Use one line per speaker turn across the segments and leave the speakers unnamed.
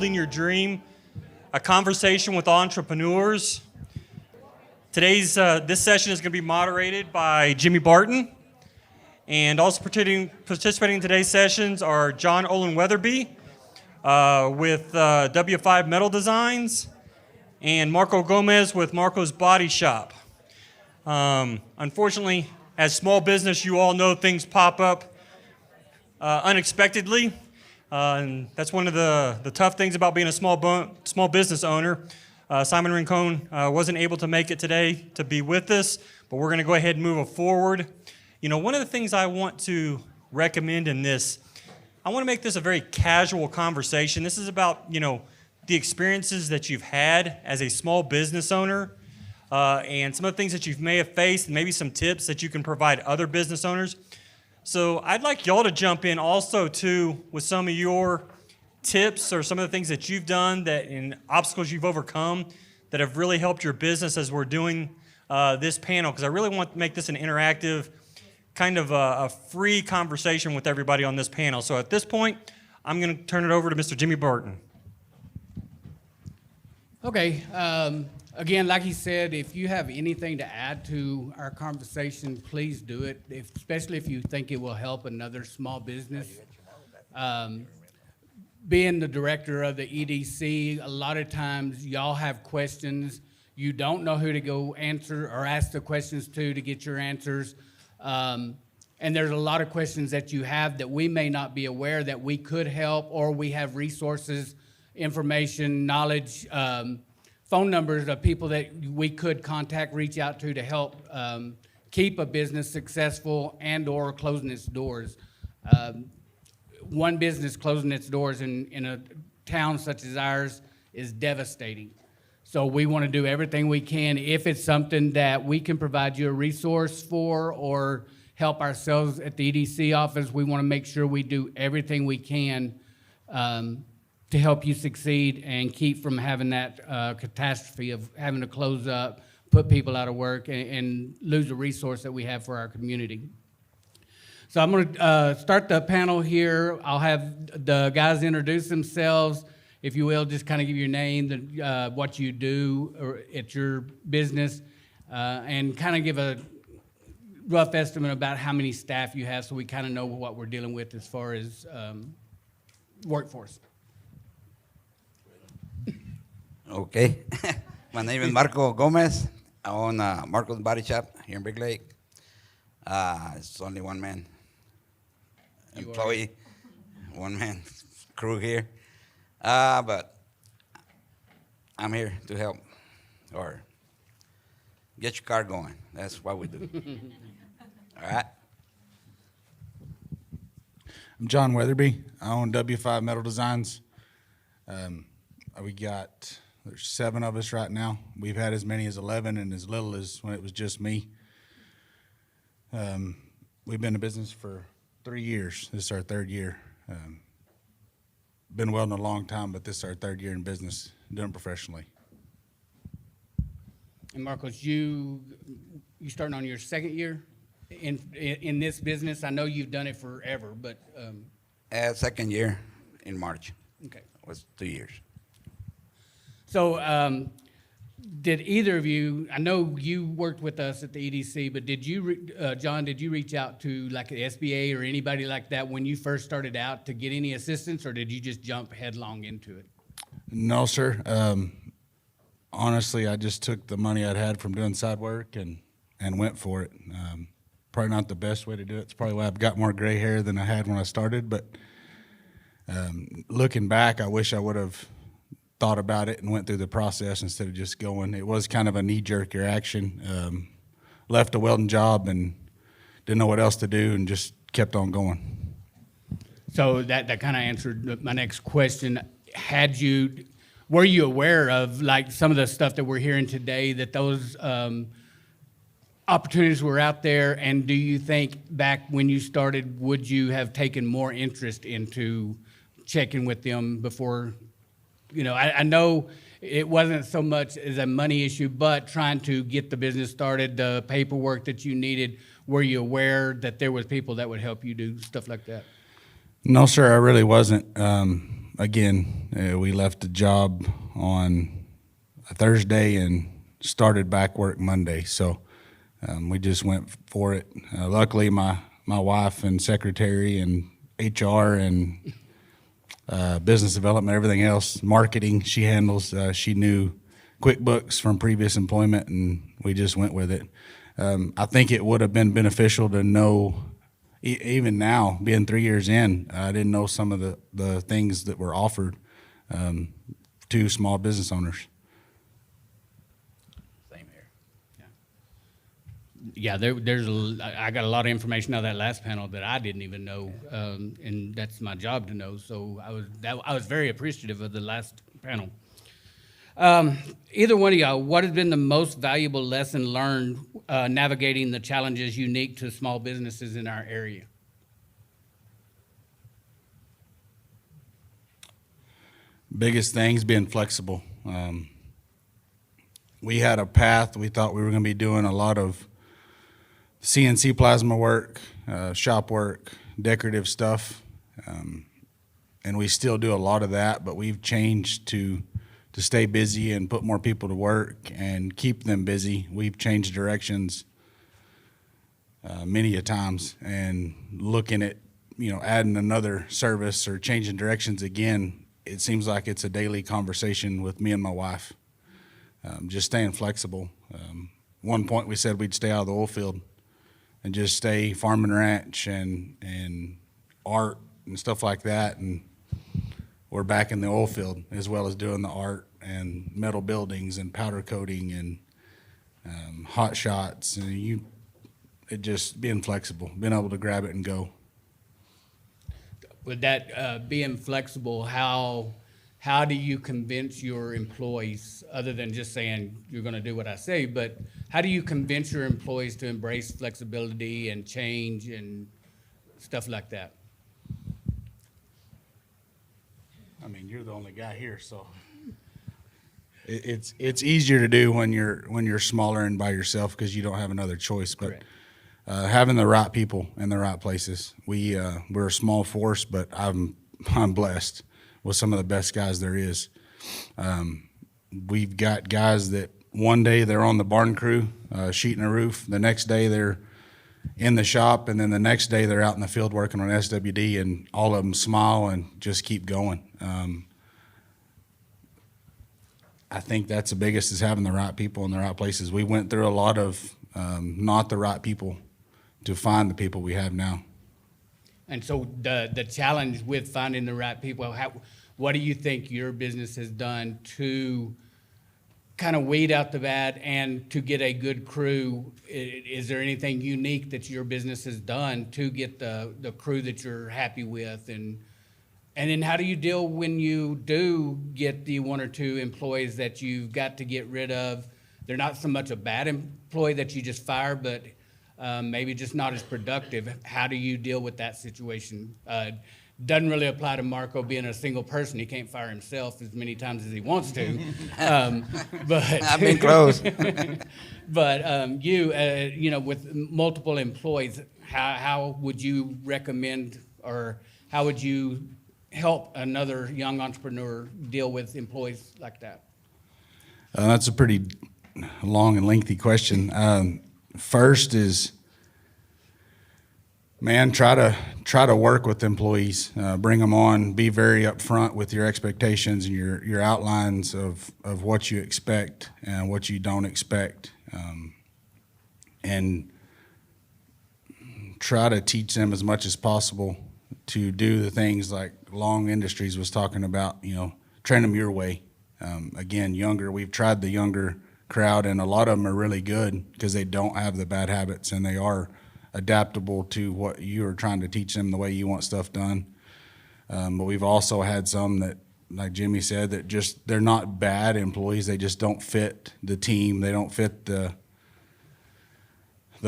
Building Your Dream, a conversation with entrepreneurs. This session is going to be moderated by Jimmy Barton. And also participating in today's sessions are John Olen Weatherby with W5 Metal Designs and Marco Gomez with Marco's Body Shop. Unfortunately, as small business, you all know things pop up unexpectedly. And that's one of the tough things about being a small business owner. Simon Rincon wasn't able to make it today to be with us, but we're going to go ahead and move it forward. You know, one of the things I want to recommend in this, I want to make this a very casual conversation. This is about, the experiences that you've had as a small business owner and some of the things that you may have faced, and maybe some tips that you can provide other business owners. So I'd like y'all to jump in also, too, with some of your tips or some of the things that you've done and obstacles you've overcome that have really helped your business as we're doing this panel, because I really want to make this an interactive, kind of a free conversation with everybody on this panel. So at this point, I'm going to turn it over to Mr. Jimmy Barton.
Okay. Again, like he said, if you have anything to add to our conversation, please do it, especially if you think it will help another small business. Being the director of the EDC, a lot of times y'all have questions. You don't know who to go answer or ask the questions to get your answers. And there's a lot of questions that you have that we may not be aware that we could help, or we have resources, information, knowledge, phone numbers of people that we could contact, reach out to help keep a business successful and or closing its doors. One business closing its doors in a town such as ours is devastating. So we want to do everything we can. If it's something that we can provide you a resource for or help ourselves at the EDC office, we want to make sure we do everything we can to help you succeed and keep from having that catastrophe of having to close up, put people out of work, and lose a resource that we have for our community. So I'm going to start the panel here. I'll have the guys introduce themselves. If you will, just kind of give your name, what you do at your business, and kind of give a rough estimate about how many staff you have so we kind of know what we're dealing with as far as workforce.
Okay. My name is Marco Gomez. I own Marco's Body Shop here in Big Lake. It's only one man employee, one man crew here. But I'm here to help or get your car going. That's what we do. All right.
I'm John Weatherby. I own W5 Metal Designs. There's 7 of us right now. We've had as many as 11 and as little as when it was just me. We've been in business for 3 years. This is our 3rd year. Been welding a long time, but this is our 3rd year in business, doing it professionally.
And Marcos, you starting on your 2nd year in this business? I know you've done it forever, but
2nd year in March.
Okay,
It was 2 years.
So did either of you, I know you worked with us at the EDC, but did you, John, did you reach out to like the SBA or anybody like that when you first started out to get any assistance, or did you just jump headlong into it?
No, sir. Honestly, I just took the money I'd had from doing side work and went for it. Probably not the best way to do it. It's probably why I've got more gray hair than I had when I started, but looking back, I wish I would have thought about it and went through the process instead of just going. It was kind of a knee-jerk reaction. Left a welding job and didn't know what else to do and just kept on going.
So that kind of answered my next question. Were you aware of like some of the stuff that we're hearing today, that those opportunities were out there, and do you think back when you started, would you have taken more interest into checking with them before? I know it wasn't so much as a money issue, but trying to get the business started, the paperwork that you needed, were you aware that there was people that would help you do stuff like that?
No, sir, I really wasn't. again, we left the job on a Thursday and started back work Monday. So we just went for it. Luckily, my wife and secretary and HR and business development, everything else, marketing, she handles. She knew QuickBooks from previous employment, and we just went with it. I think it would have been beneficial to know, even now, being 3 years in, I didn't know some of the things that were offered to small business owners.
Same here.
Yeah, I got a lot of information out of that last panel that I didn't even know, and that's my job to know. So I was very appreciative of the last panel. Either one of y'all, what has been the most valuable lesson learned navigating the challenges unique to small businesses in our area?
Biggest things being flexible. We had a path. We thought we were going to be doing a lot of CNC plasma work, shop work, decorative stuff, and we still do a lot of that, but we've changed to stay busy and put more people to work and keep them busy. We've changed directions many a times, and looking at, adding another service or changing directions again, it seems like it's a daily conversation with me and my wife. Just staying flexible. One point we said we'd stay out of the oil field and just stay farm and ranch and art and stuff like that, and we're back in the oil field as well as doing the art and metal buildings and powder coating and hot shots, and it just being flexible, being able to grab it and go.
With that being flexible, how do you convince your employees, other than just saying you're going to do what I say, but how do you convince your employees to embrace flexibility and change and stuff like that?
I mean, you're the only guy here, so it's easier to do when you're smaller and by yourself because you don't have another choice. But having the right people in the right places. We're a small force, but I'm blessed with some of the best guys there is. We've got guys that one day they're on the barn crew, sheeting a roof. The next day they're in the shop, and then the next day they're out in the field working on SWD, and all of them smile and just keep going. I think that's the biggest, is having the right people in the right places. We went through a lot of not the right people to find the people we have now.
And so the challenge with finding the right people, what do you think your business has done to kind of weed out the bad and to get a good crew? Is there anything unique that your business has done to get the crew that you're happy with? And then how do you deal when you do get the one or two employees that you've got to get rid of? They're not so much a bad employee that you just fire, but maybe just not as productive. How do you deal with that situation? Doesn't really apply to Marco being a single person. He can't fire himself as many times as he wants to. But
I've been close.
But with multiple employees, how would you recommend, or how would you help another young entrepreneur deal with employees like that?
That's a pretty long and lengthy question. First is, man, try to work with employees, bring them on, be very upfront with your expectations and your outlines of what you expect and what you don't expect, and try to teach them as much as possible to do the things like Long Industries was talking about, train them your way. Again, younger, we've tried the younger crowd, and a lot of them are really good because they don't have the bad habits and they are adaptable to what you are trying to teach them, the way you want stuff done. But we've also had some that, like Jimmy said, that just, they're not bad employees. They just don't fit the team. They don't fit the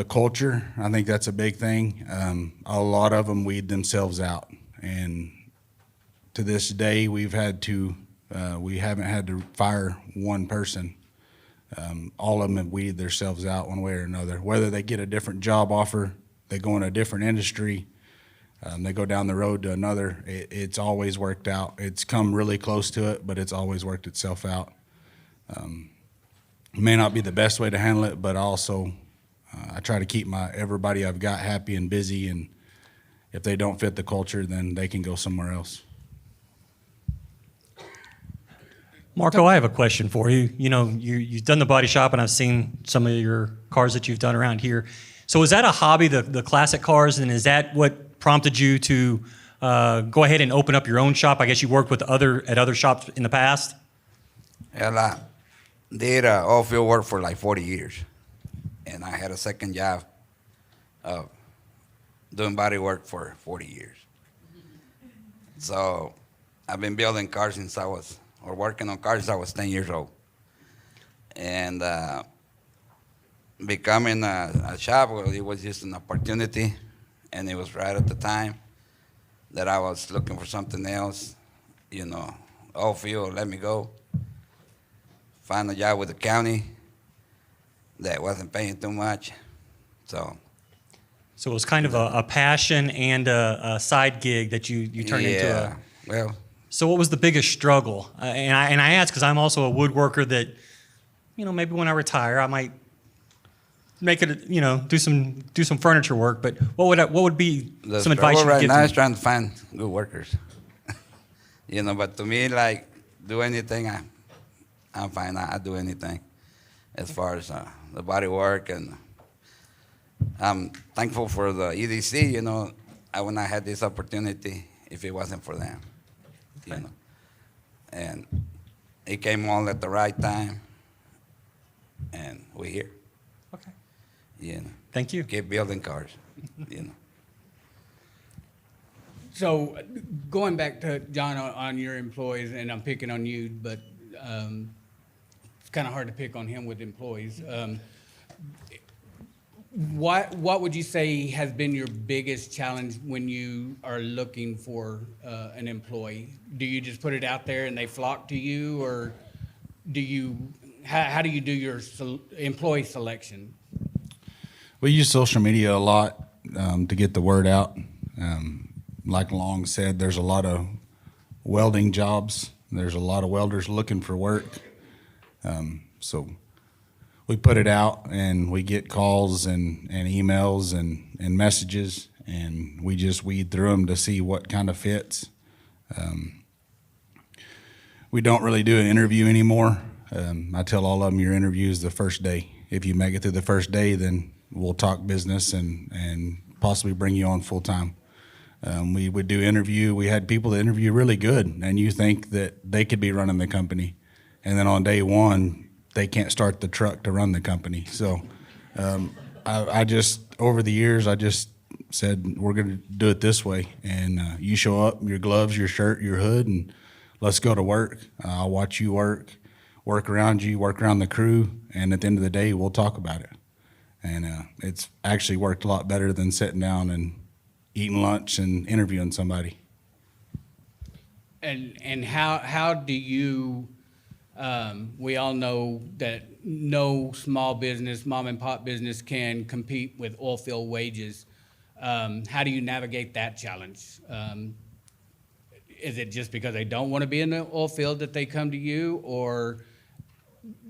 culture. I think that's a big thing. A lot of them weed themselves out. And to this day, we haven't had to fire one person. All of them have weeded themselves out one way or another. Whether they get a different job offer, they go in a different industry, They go down the road to another. It's always worked out. It's come really close to it, but it's always worked itself out. It may not be the best way to handle it, but also I try to keep everybody I've got happy and busy, and if they don't fit the culture, then they can go somewhere else.
Marco, I have a question for you. You know, you've done the body shop, and I've seen some of your cars that you've done around here. So is that a hobby, the classic cars, and is that what prompted you to go ahead and open up your own shop? I guess you worked at other shops in the past?
Well, I did all field work for like 40 years. And I had a second job of doing body work for 40 years. So I've been building cars working on cars since I was 10 years old. And becoming a shop, well, it was just an opportunity, and it was right at the time that I was looking for something else. You know, all field let me go. Find a job with the county that wasn't paying too much. So
it was kind of a passion and a side gig that you turned into a...
Well,
So what was the biggest struggle? And I ask because I'm also a woodworker that, you know, maybe when I retire, I might make it, you know, do some furniture work. But what would be
the
some advice you
struggle
would
right
give
now
to
is
me?
trying to find good workers. You know, but to me, like, do anything, I'm fine. I do anything as far as the body work. And I'm thankful for the EDC, you know. I would not have this opportunity if it wasn't for them, you know. And it came all at the right time, and we're here.
Okay.
You know,
Thank you.
keep building cars, you know.
So going back to John on your employees, and I'm picking on you, but it's kind of hard to pick on him with employees. What would you say has been your biggest challenge when you are looking for an employee? Do you just put it out there and they flock to you, or how do you do your employee selection?
We use social media a lot to get the word out. Like Long said, there's a lot of welding jobs. There's a lot of welders looking for work. So we put it out, and we get calls and emails and messages, and we just weed through them to see what kind of fits. We don't really do an interview anymore. I tell all of them your interview is the first day. If you make it through the first day, then we'll talk business and possibly bring you on full time. We would do interview. We had people that interview really good, and you think that they could be running the company. And then on day one, they can't start the truck to run the company. So I just, over the years, I just said, we're going to do it this way. And you show up, your gloves, your shirt, your hood, and let's go to work. I'll watch you work around you, work around the crew, and at the end of the day, we'll talk about it. And it's actually worked a lot better than sitting down and eating lunch and interviewing somebody.
And how do you? We all know that no small business, mom and pop business, can compete with oil field wages. How do you navigate that challenge? Is it just because they don't want to be in the oil field that they come to you, or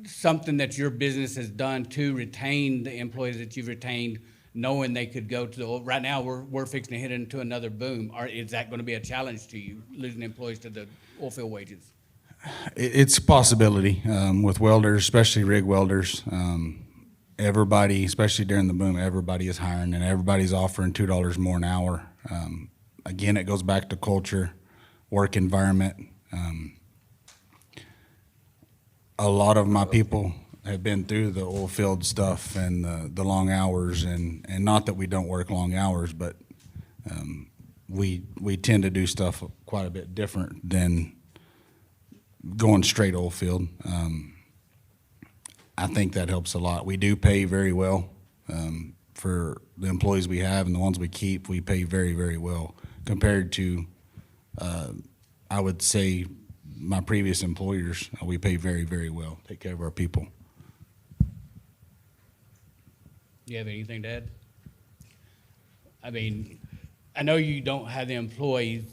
something that your business has done to retain the employees that you've retained, knowing they could go to the oil? Right now, we're fixing to hit into another boom. Is that going to be a challenge to you, losing employees to the oil field wages?
It's a possibility with welders, especially rig welders. Everybody, especially during the boom, everybody is hiring, and everybody's offering $2 more an hour. Again, it goes back to culture, work environment. A lot of my people have been through the oil field stuff and the long hours, and not that we don't work long hours, but we tend to do stuff quite a bit different than going straight oil field. I think that helps a lot. We do pay very well for the employees we have, and the ones we keep, we pay very, very well compared to, I would say, my previous employers. We pay very, very well, take care of our people.
You have anything to add? I mean, I know you don't have the employees,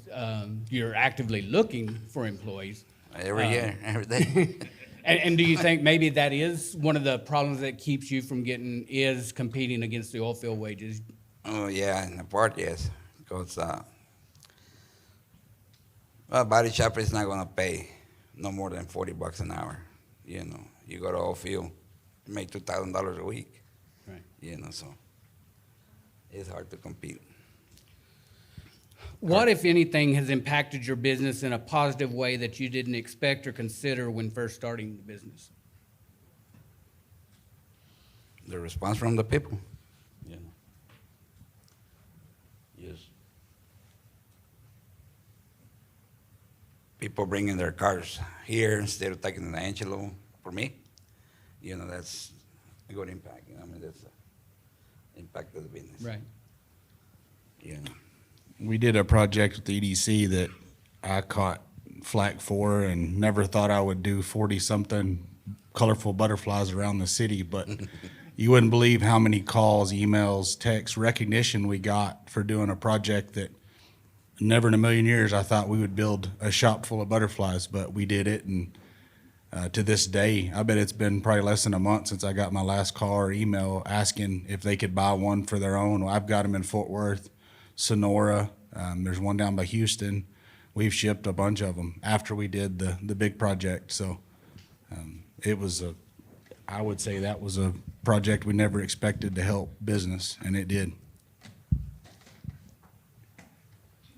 you're actively looking for employees.
Every year, every day.
And do you think maybe that is one of the problems that keeps you from is competing against the oil field wages?
Oh, yeah, in the part, yes. Because, well, body shop is not going to pay no more than $40 an hour. You know, you go to oil field, you make $2,000 a week.
Right.
You know, so it's hard to compete.
What, if anything, has impacted your business in a positive way that you didn't expect or consider when first starting the business?
The response from the people, you know. Yes. People bringing their cars here instead of taking the Angelo for me, you know, that's a good impact. You know, I mean, that's the impact of the business.
Right.
You know.
We did a project with the EDC that I caught flack for and never thought I would do 40-something colorful butterflies around the city, but you wouldn't believe how many calls, emails, texts, recognition we got for doing a project that never in a million years I thought we would build a shop full of butterflies, but we did it. And to this day, I bet it's been probably less than a month since I got my last call or email asking if they could buy one for their own. I've got them in Fort Worth, Sonora. There's one down by Houston. We've shipped a bunch of them after we did the big project. So it was I would say that was a project we never expected to help business, and it did.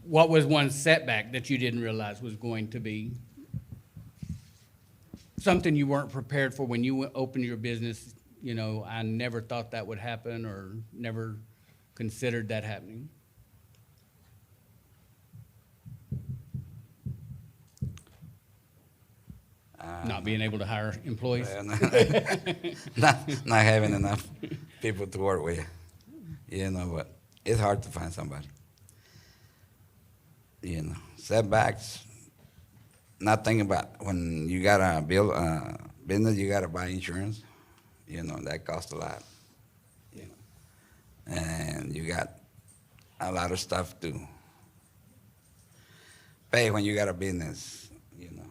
What was one setback that you didn't realize was going to be something you weren't prepared for when you opened your business? You know, I never thought that would happen or never considered that happening. Not being able to hire employees?
Not having enough people to work with, you know, but it's hard to find somebody. You know, setbacks, not thinking about when you got to build a business, you got to buy insurance. You know, that costs a lot, you know, and you got a lot of stuff to pay when you got a business, you know,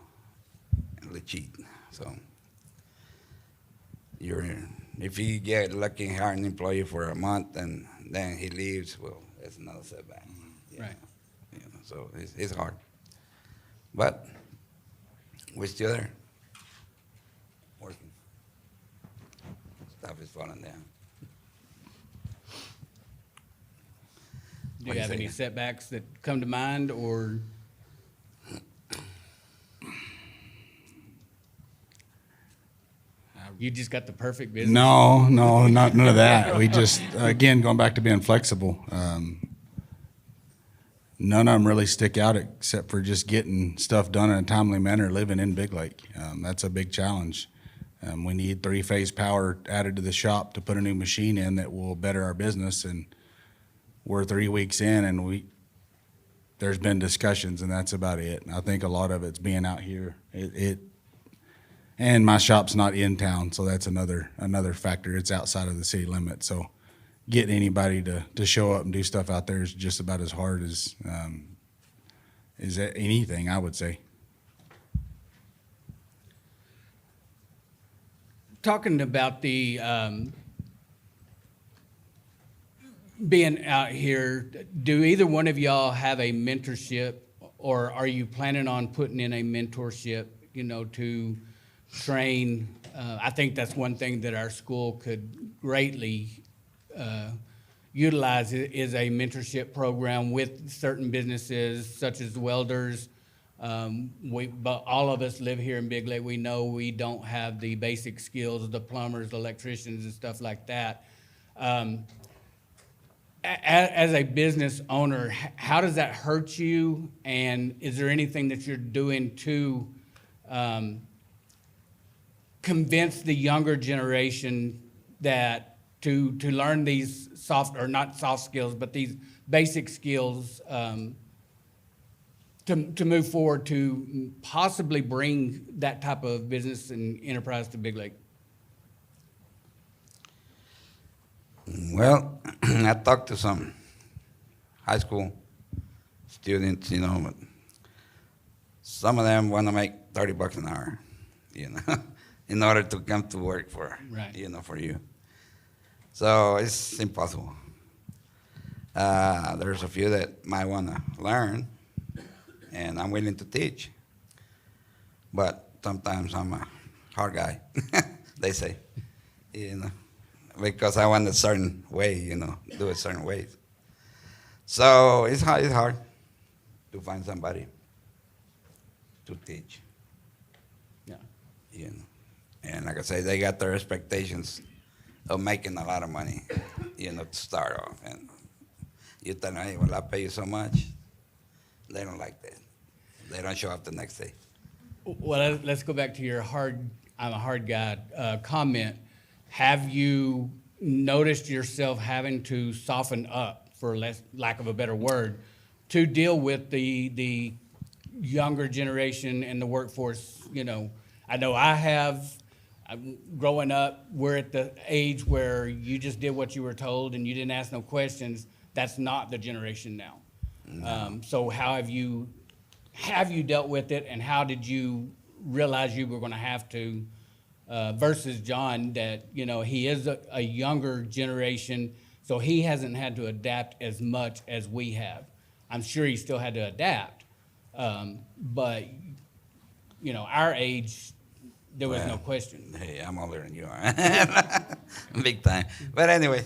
cheat. So if you get lucky and hire an employee for a month and then he leaves, well, that's another setback. You
Right.
know, you know, so it's hard. But we're still there, working. Stuff is falling down.
Do you have any setbacks that come to mind, or? You just got the perfect business?
No, not none of that. We just, again, going back to being flexible. None of them really stick out except for just getting stuff done in a timely manner living in Big Lake. That's a big challenge. We need 3-phase power added to the shop to put a new machine in that will better our business, and we're 3 weeks in and there's been discussions, and that's about it. And I think a lot of it's being out here. And my shop's not in town, so that's another factor. It's outside of the city limits. So getting anybody to show up and do stuff out there is just about as hard as anything, I would say.
Talking about the being out here, do either one of y'all have a mentorship, or are you planning on putting in a mentorship, you know, to train? I think that's one thing that our school could greatly utilize is a mentorship program with certain businesses such as welders. But all of us live here in Big Lake. We know we don't have the basic skills, the plumbers, electricians, and stuff like that. As a business owner, how does that hurt you? And is there anything that you're doing to convince the younger generation that to learn these soft, or not soft skills, but these basic skills to move forward to possibly bring that type of business and enterprise to Big Lake?
Well, I talked to some high school students, you know, but some of them want to make $30 an hour, you know, in order to come to work for,
Right.
you know, for you. So it's impossible. There's a few that might want to learn, and I'm willing to teach. But sometimes I'm a hard guy, they say, you know, because I want a certain way, you know, do it certain ways. So it's hard to find somebody to teach,
Yeah.
you know. And like I say, they got their expectations of making a lot of money, you know, to start off. And you tell them, hey, well, I pay you so much. They don't like that. They don't show up the next day.
Well, let's go back to your I'm a hard guy comment. Have you noticed yourself having to soften up, for lack of a better word, to deal with the younger generation and the workforce? You know I have. Growing up, we're at the age where you just did what you were told and you didn't ask no questions. That's not the generation now. No. So how have you dealt with it, and how did you realize you were going to have to, versus John, that, you know, he is a younger generation, so he hasn't had to adapt as much as we have. I'm sure he still had to adapt, but, you know, our age, there was no question.
Hey, I'm older than you are. Big time. But anyway,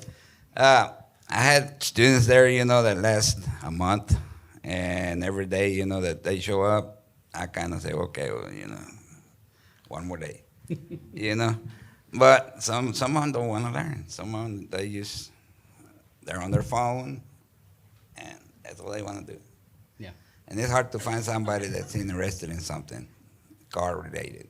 I had students there, you know, that last a month. And every day, you know, that they show up, I kind of say, okay, well, you know, one more day, you know. But some of them don't want to learn. Some of them, they're on their phone, and that's all they want to do.
Yeah.
And it's hard to find somebody that's interested in something car-related.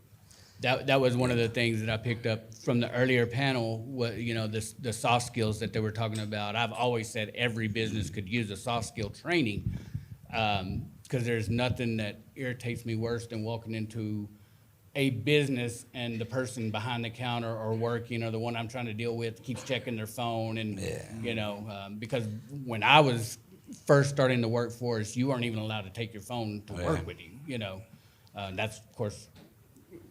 That was one of the things that I picked up from the earlier panel, you know, the soft skills that they were talking about. I've always said every business could use a soft skill training, because there's nothing that irritates me worse than walking into a business and the person behind the counter or working, or the one I'm trying to deal with, keeps checking their phone. And, you know, because when I was first starting the workforce, you weren't even allowed to take your phone to work with you, you know. That's, of course,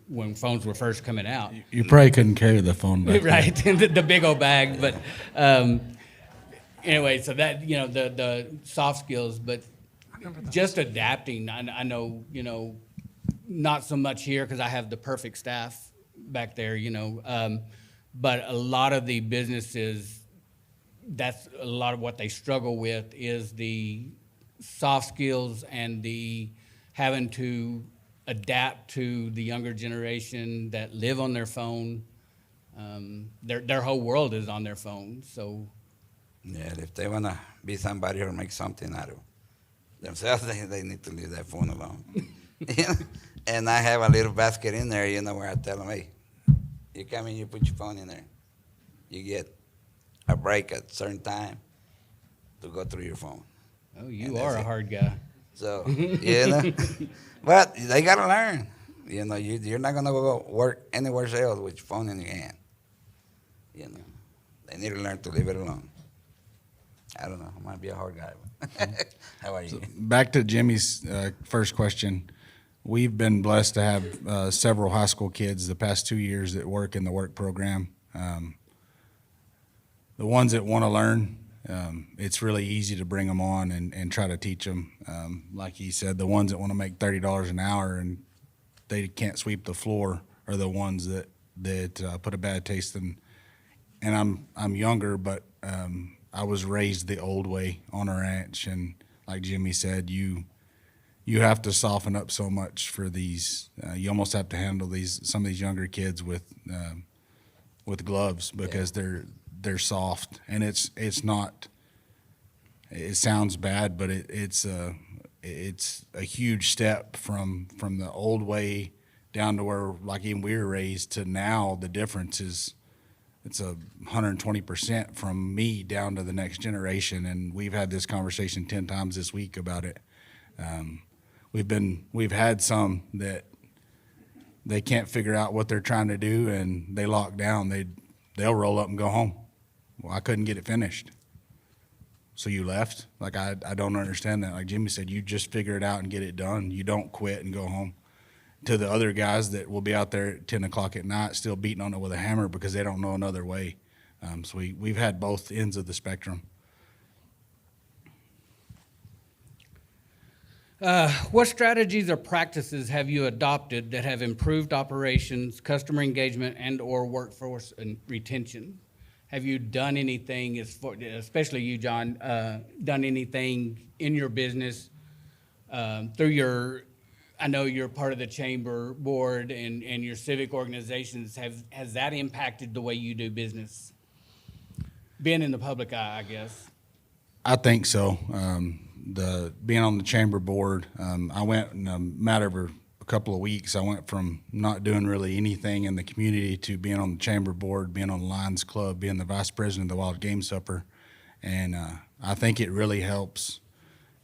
when phones were first coming out.
You probably couldn't carry the phone back then.
Right, the big old bag. But anyway, so that, you know, the soft skills, but just adapting. I know, you know, not so much here because I have the perfect staff back there, you know, but a lot of the businesses, that's a lot of what they struggle with is the soft skills and the having to adapt to the younger generation that live on their phone. Their whole world is on their phone. So,
Yeah, if they want to be somebody or make something out of themselves, they need to leave that phone alone. You know? And I have a little basket in there, you know, where I tell them, hey, you come in, you put your phone in there. You get a break at a certain time to go through your phone.
oh, you
And
are
that's
a
it.
hard guy.
So, you know, but they got to learn. You know, you're not going to go work anywhere else with your phone in your hand. You know, they need to learn to leave it alone. I don't know. I might be a hard guy. But how are you?
Back to Jimmy's first question. We've been blessed to have several high school kids the past 2 years that work in the work program. The ones that want to learn, it's really easy to bring them on and try to teach them. Like he said, the ones that want to make $30 an hour and they can't sweep the floor are the ones that put a bad taste in. And I'm younger, but I was raised the old way on a ranch, and like Jimmy said, you have to soften up so much for these. You almost have to handle some of these younger kids with gloves because they're soft, and it's not. It sounds bad, but it's a huge step from the old way down to where, like, even we were raised to now. The difference is it's 120% from me down to the next generation, and we've had this conversation 10 times this week about it. We've had some that they can't figure out what they're trying to do, and they lock down. They'll roll up and go home. Well, I couldn't get it finished. so you left. Like, I don't understand that. Like Jimmy said, you just figure it out and get it done. You don't quit and go home. To the other guys that will be out there at 10 o'clock at night still beating on it with a hammer because they don't know another way. So we've had both ends of the spectrum.
What strategies or practices have you adopted that have improved operations, customer engagement, and/or workforce and retention? Have you done anything, especially you, John, done anything in your business through your, I know you're part of the chamber board and your civic organizations, has that impacted the way you do business? Being in the public eye, I guess.
I think so. Being on the chamber board, I went in a matter of a couple of weeks. I went from not doing really anything in the community to being on the chamber board, being on the Lions Club, being the vice president of the Wild Game Supper, and I think it really helps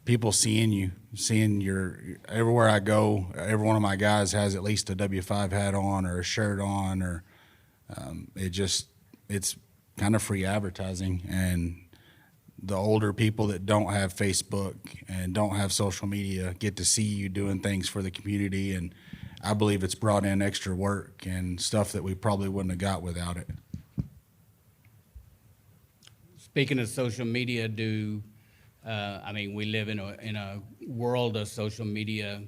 people seeing you, seeing your everywhere I go. Every one of my guys has at least a W5 hat on or a shirt on, or it's kind of free advertising. And the older people that don't have Facebook and don't have social media get to see you doing things for the community, and I believe it's brought in extra work and stuff that we probably wouldn't have got without it.
Speaking of social media, we live in a world of social media.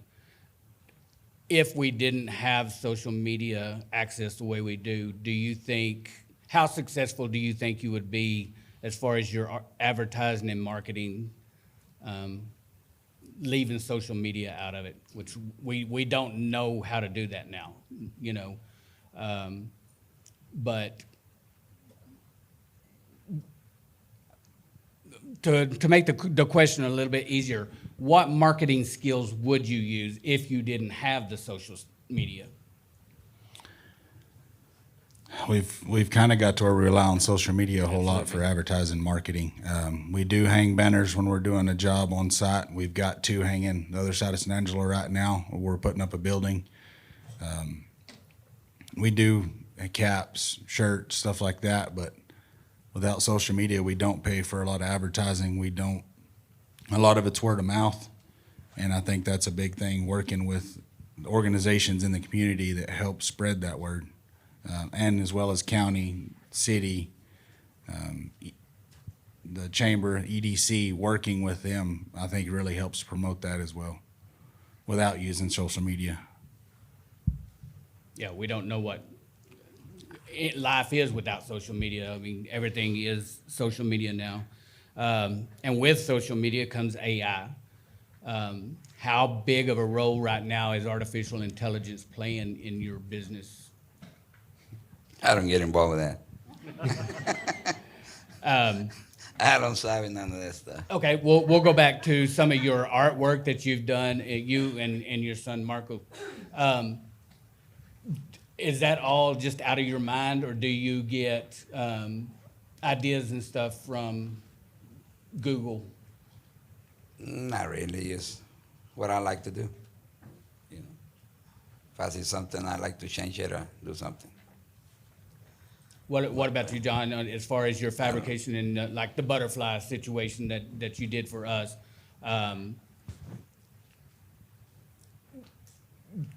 If we didn't have social media access the way we do you think, how successful do you think you would be as far as your advertising and marketing, leaving social media out of it, which we don't know how to do that now, but to make the question a little bit easier, what marketing skills would you use if you didn't have the social media?
We've kind of got to where we rely on social media a whole lot for advertising and marketing. We do hang banners when we're doing a job on site. We've got 2 hanging the other side of San Angelo right now. We're putting up a building. We do caps, shirts, stuff like that, but without social media, we don't pay for a lot of advertising. A lot of it's word of mouth, and I think that's a big thing, working with organizations in the community that help spread that word. And as well as county, city, the chamber, EDC, working with them, I think really helps promote that as well without using social media.
Yeah, we don't know what life is without social media. I mean, everything is social media now. And with social media comes AI. How big of a role right now is artificial intelligence playing in your business?
I don't get involved with that. I don't sabe none of that stuff.
Okay, we'll go back to some of your artwork that you've done, you and your son Marco. Is that all just out of your mind, or do you get ideas and stuff from Google?
Not really. It's what I like to do. If I see something, I like to change it or do something.
What about you, John, as far as your fabrication and like the butterfly situation that you did for us?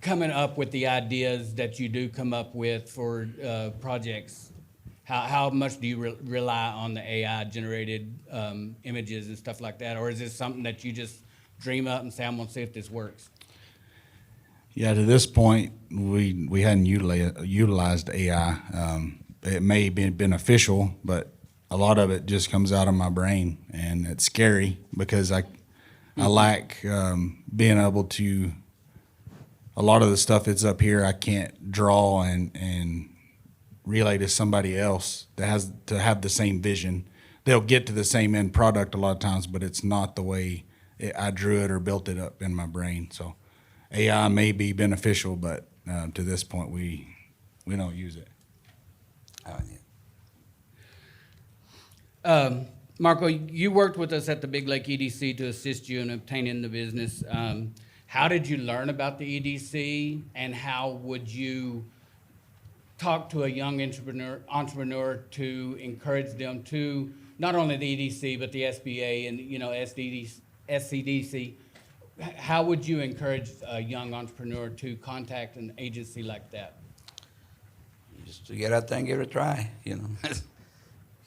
Coming up with the ideas that you do come up with for projects, how much do you rely on the AI-generated images and stuff like that? Or is this something that you just dream up and say, I'm going to see if this works?
Yeah, to this point, we hadn't utilized AI. It may be beneficial, but a lot of it just comes out of my brain, and it's scary because I lack being able to. A lot of the stuff that's up here, I can't draw and relay to somebody else that has to have the same vision. They'll get to the same end product a lot of times, but it's not the way I drew it or built it up in my brain. So AI may be beneficial, but to this point, we don't use it.
Marco, you worked with us at the Big Lake EDC to assist you in obtaining the business. How did you learn about the EDC, and how would you talk to a young entrepreneur to encourage them to not only the EDC, but the SBA and, you know, SCDC, how would you encourage a young entrepreneur to contact an agency like that?
Just to get out there and give it a try, you know.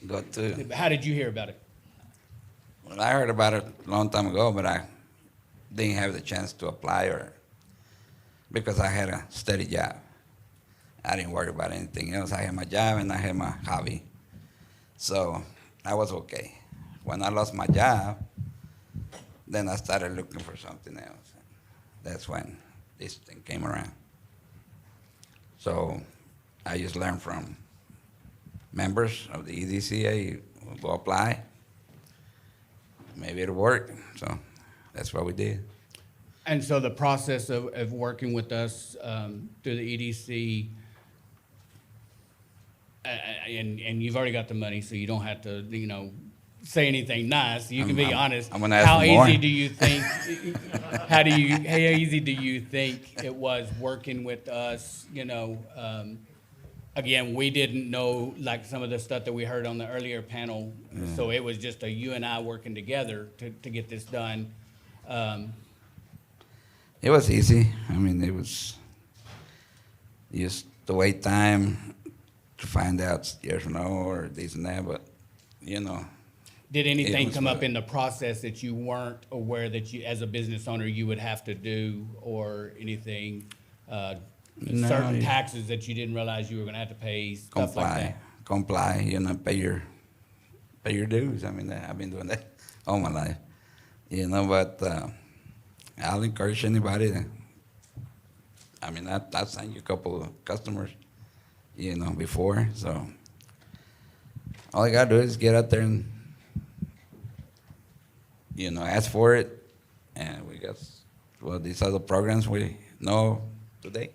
Go to.
How did you hear about it?
Well, I heard about it a long time ago, but I didn't have the chance to apply because I had a steady job. I didn't worry about anything else. I had my job and I had my hobby. So I was okay. When I lost my job, then I started looking for something else. That's when this thing came around. So I just learned from members of the EDCA, go apply. Maybe it'll work. So that's what we did.
And so the process of working with us through the EDC, and you've already got the money, so you don't have to, you know, say anything nice. You can be honest.
I'm gonna ask
how
for more.
easy do you think? How easy do you think it was working with us? You know, again, we didn't know like some of the stuff that we heard on the earlier panel, so it was just you and I working together to get this done.
It was easy. I mean, it was just to wait time to find out yes or no or this and that, but, you know.
Did anything
was
come up
good.
in the process that you weren't aware that you, as a business owner, you would have to do, or anything,
No,
certain
yeah.
taxes that you didn't realize you were gonna have to pay, stuff like that?
Comply, you know, pay your dues. I mean, I've been doing that all my life, you know, but I'll encourage anybody that, I mean, I've signed you a couple of customers, you know, before, so all you gotta do is get out there and, you know, ask for it, and we got, well, these other programs we know today.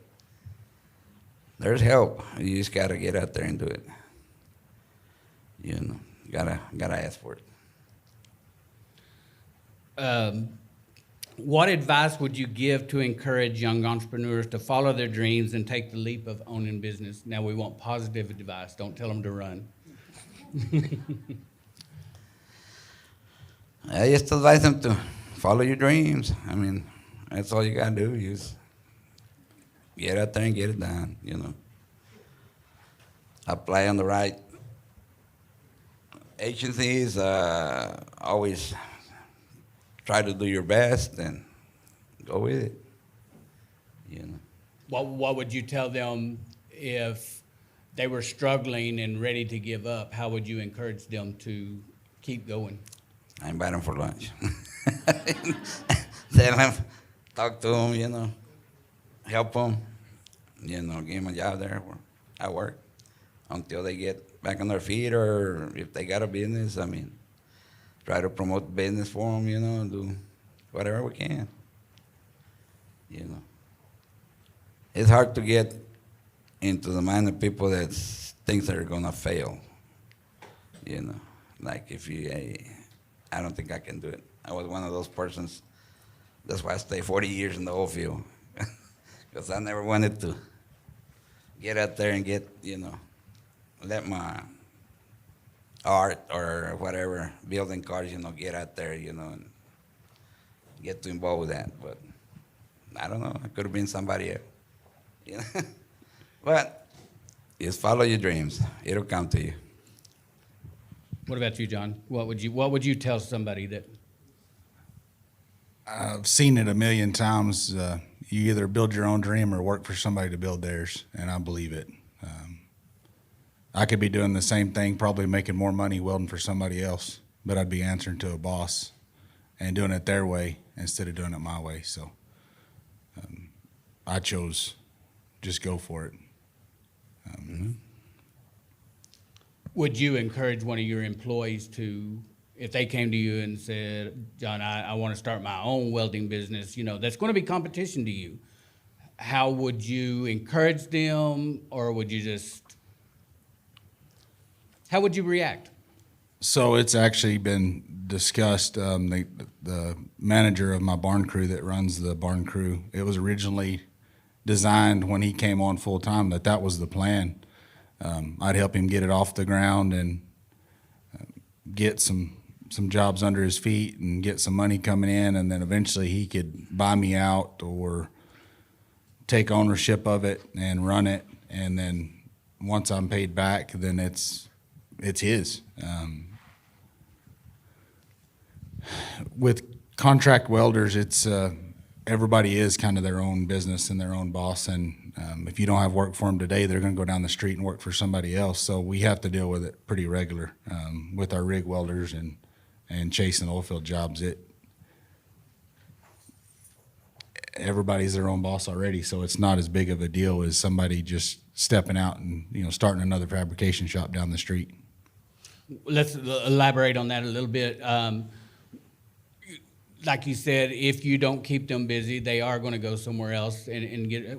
There's help. You just gotta get out there and do it. You know, gotta ask for it.
What advice would you give to encourage young entrepreneurs to follow their dreams and take the leap of owning business? Now, we want positive advice. Don't tell them to run.
I just advise them to follow your dreams. I mean, that's all you gotta do. You just get out there and get it done, you know. Apply on the right agencies. Always try to do your best and go with it, you know.
What would you tell them if they were struggling and ready to give up? How would you encourage them to keep going?
I invite them for lunch. Tell them, talk to them, you know, help them, you know, give them a job there where I work until they get back on their feet, or if they got a business, I mean, try to promote business for them, you know, and do whatever we can, you know. It's hard to get into the mind of people that thinks they're gonna fail, you know. Like if you, I don't think I can do it. I was one of those persons. That's why I stayed 40 years in the oil field, because I never wanted to get out there and get, you know, let my art or whatever, building cars, you know, get out there, you know, and get too involved with that. But I don't know. I could have been somebody else, you know. But just follow your dreams. It'll come to you.
What about you, John? What would you tell somebody that?
I've seen it a million times. You either build your own dream or work for somebody to build theirs, and I believe it. I could be doing the same thing, probably making more money welding for somebody else, but I'd be answering to a boss and doing it their way instead of doing it my way. So I chose just go for it.
Would you encourage one of your employees to, if they came to you and said, John, I want to start my own welding business, you know, that's going to be competition to you. How would you encourage them, or would you just, how would you react?
So it's actually been discussed. The manager of my barn crew that runs the barn crew, it was originally designed when he came on full time that was the plan. I'd help him get it off the ground, and get some jobs under his feet and get some money coming in, and then eventually he could buy me out or take ownership of it and run it. And then once I'm paid back, then it's his. With contract welders, it's everybody is kind of their own business and their own boss. And if you don't have work for them today, they're going to go down the street and work for somebody else. So we have to deal with it pretty regular with our rig welders and chasing oil field jobs. Everybody's their own boss already, so it's not as big of a deal as somebody just stepping out and starting another fabrication shop down the street.
Let's elaborate on that a little bit. Like you said, if you don't keep them busy, they are going to go somewhere else and get.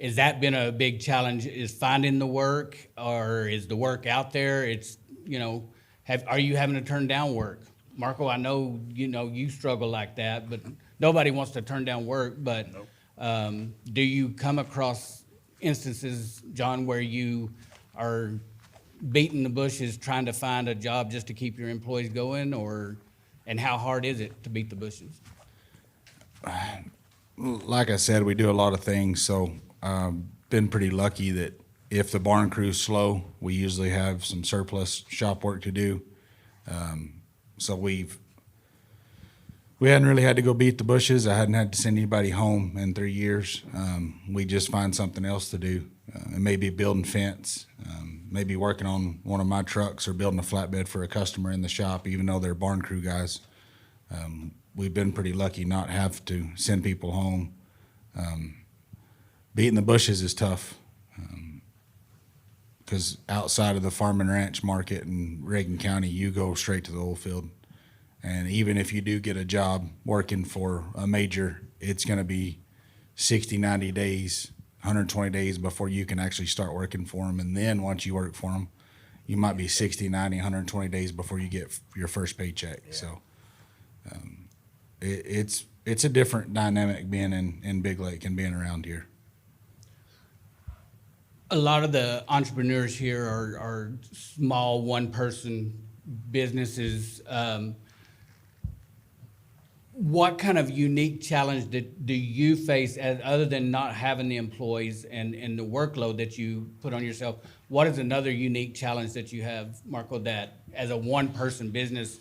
Has that been a big challenge? Is finding the work, or is the work out there? It's are you having to turn down work? Marco, I know you struggle like that, but nobody wants to turn down work. But do you come across instances, John, where you are beating the bushes trying to find a job just to keep your employees going, and how hard is it to beat the bushes?
Like I said, we do a lot of things, so been pretty lucky that if the barn crew's slow, we usually have some surplus shop work to do. So we hadn't really had to go beat the bushes. I hadn't had to send anybody home in 3 years. We just find something else to do. It may be building fence, maybe working on one of my trucks or building a flatbed for a customer in the shop, even though they're barn crew guys. We've been pretty lucky not have to send people home. Beating the bushes is tough because outside of the farm and ranch market in Reagan County, you go straight to the oil field. And even if you do get a job working for a major, it's going to be 60, 90 days, 120 days before you can actually start working for them. And then once you work for them, you might be 60, 90, 120 days before you get your first paycheck. Yeah. So it's a different dynamic being in Big Lake and being around here.
A lot of the entrepreneurs here are small one-person businesses. What kind of unique challenge do you face other than not having the employees and the workload that you put on yourself? What is another unique challenge that you have, Marco, that as a one-person business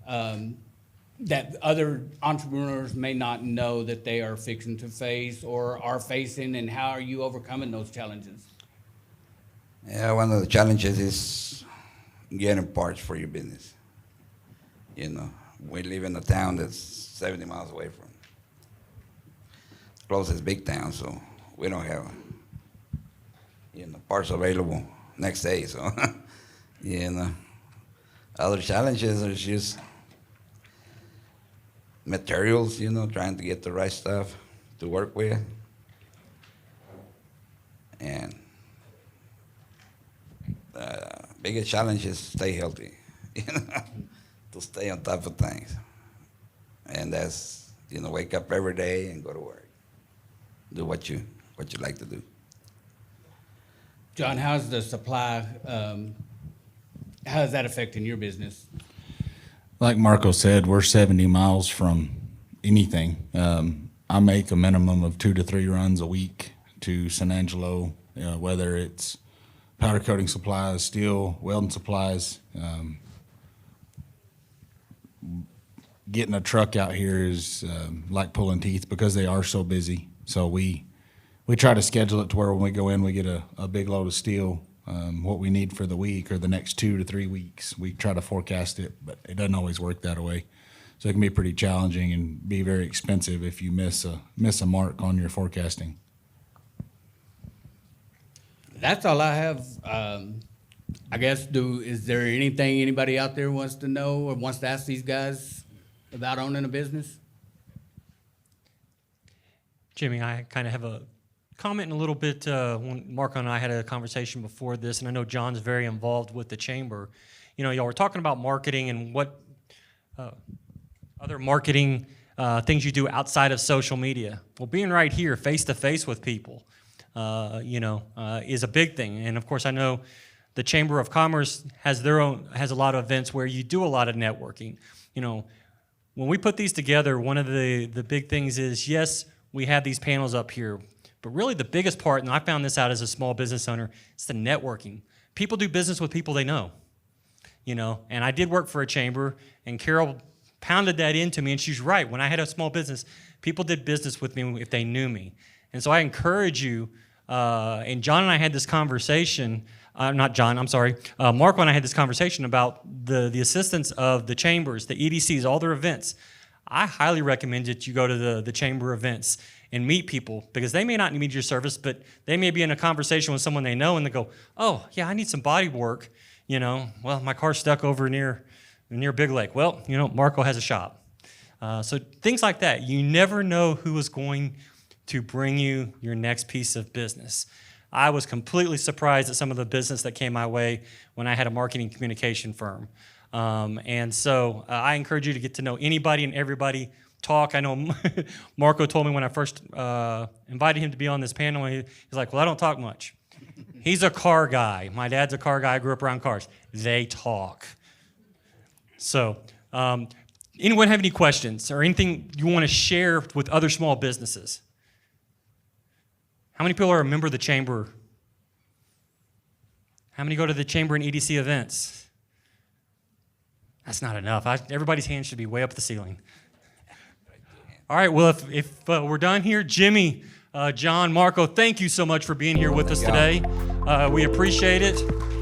that other entrepreneurs may not know that they are fixing to face or are facing, and how are you overcoming those challenges?
Yeah, one of the challenges is getting parts for your business. We live in a town that's 70 miles away from closest big town, so we don't have parts available next day. So other challenges are just materials, trying to get the right stuff to work with, and biggest challenge is stay healthy, to stay on top of things. And that's, wake up every day and go to work. Do what you like to do.
John, how's the supply, how is that affecting your business?
Like Marco said, we're 70 miles from anything. I make a minimum of 2 to 3 runs a week to San Angelo, whether it's powder coating supplies, steel, welding supplies. Getting a truck out here is like pulling teeth because they are so busy. So we try to schedule it to where when we go in, we get a big load of steel, what we need for the week or the next 2 to 3 weeks. We try to forecast it, but it doesn't always work that way. So it can be pretty challenging and be very expensive if you miss a mark on your forecasting.
That's all I have. I guess, is there anything anybody out there wants to know or wants to ask these guys about owning a business?
Jimmy, I kind of have a comment in a little bit. When Marco and I had a conversation before this, and I know John's very involved with the chamber. Y'all were talking about marketing and what other marketing things you do outside of social media. Well, being right here, face to face with people, is a big thing. And of course, I know The Chamber of Commerce has a lot of events where you do a lot of networking. You know, when we put these together, one of the big things is, yes, we have these panels up here, but really the biggest part, and I found this out as a small business owner, it's the networking. People do business with people they know, you know, and I did work for a chamber, and Carol pounded that into me, and she's right. When I had a small business, people did business with me if they knew me. And so I encourage you, and John and I had this conversation, not John, I'm sorry, Marco and I had this conversation about the assistance of the chambers, the EDCs, all their events. I highly recommend that you go to the chamber events and meet people, because they may not need your service, but they may be in a conversation with someone they know, and they go, oh, yeah, I need some body work. You know, well, my car's stuck over near Big Lake. Well, you know, Marco has a shop. So things like that. You never know who is going to bring you your next piece of business. I was completely surprised at some of the business that came my way when I had a marketing communication firm. And so I encourage you to get to know anybody and everybody. Talk. I know Marco told me when I first invited him to be on this panel, he's like, well, I don't talk much. He's a car guy. My dad's a car guy. I grew up around cars. They talk. So anyone have any questions or anything you want to share with other small businesses? How many people are a member of the chamber? How many go to the chamber and EDC events? That's not enough. Everybody's hand should be way up the ceiling. All right, well, if we're done here, Jimmy, John, Marco, thank you so much for being here with us today. We appreciate it.